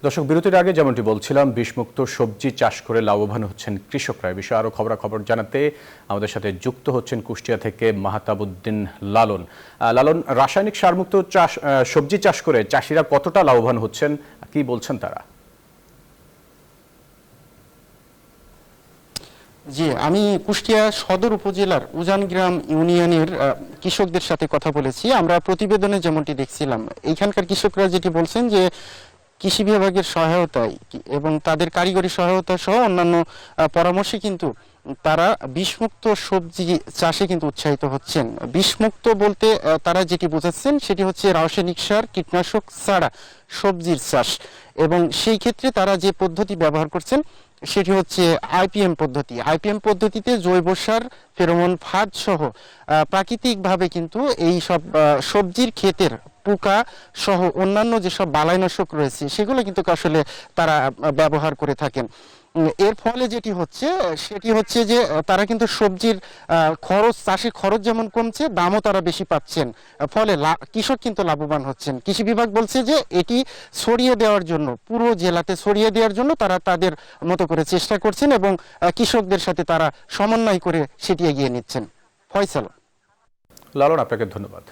দর্শক, বিরতির আগে যেমনটি বলছিলাম, বিষমুক্ত সবজি চাষ করে লাভবান হচ্ছেন কৃষকরা। এই বিষয়ে আরো খবরাখবর জানাতে আমাদের সাথে যুক্ত হচ্ছেন কুষ্টিয়া থেকে মাহতাবউদ্দিন লালন। লালন, রাসায়নিক সারমুক্ত সবজি চাষ করে চাষিরা কতটা লাভবান হচ্ছেন, কি বলছেন তারা? জি, আমি কুষ্টিয়া সদর উপজেলার উজান গ্রাম ইউনিয়নের কৃষকদের সাথে কথা বলেছি। আমরা প্রতিবেদনে যেমনটি দেখছিলাম, এইখানকার কৃষকরা যেটি বলছেন যে কৃষি বিভাগের সহায়তায় এবং তাদের কারিগরি সহায়তা সহ অন্যান্য পরামর্শে কিন্তু তারা বিষমুক্ত সবজি চাষে কিন্তু উৎসাহিত হচ্ছেন। বিষমুক্ত বলতে তারা যেটি বোঝাচ্ছেন সেটি হচ্ছে রাসায়নিক সার, কীটনাশক ছাড়া সবজির চাষ। এবং সেই ক্ষেত্রে তারা যে পদ্ধতি ব্যবহার করছেন সেটি হচ্ছে আইপিএম পদ্ধতি। আইপিএম পদ্ধতিতে জৈব সার, ফেরোমন ফাঁদ সহ প্রাকৃতিকভাবে কিন্তু এই সব সবজির ক্ষেতের পোকা সহ অন্যান্য যেসব বালাইনাশক রয়েছে সেগুলো কিন্তু আসলে তারা ব্যবহার করে থাকেন। এর ফলে যেটি হচ্ছে সেটি হচ্ছে যে তারা কিন্তু সবজির খরচ, চাষের খরচ যেমন কমছে, দামও তারা বেশি পাচ্ছেন। ফলে কৃষক কিন্তু লাভবান হচ্ছেন। কৃষি বিভাগ বলছে যে এটি ছড়িয়ে দেওয়ার জন্য, পুরো জেলাতে ছড়িয়ে দেওয়ার জন্য তারা তাদের মতো করে চেষ্টা করছেন এবং কৃষকদের সাথে তারা সমন্বয় করে সেটি এগিয়ে নিচ্ছেন। ফয়সাল। লালন, আপনাকে ধন্যবাদ।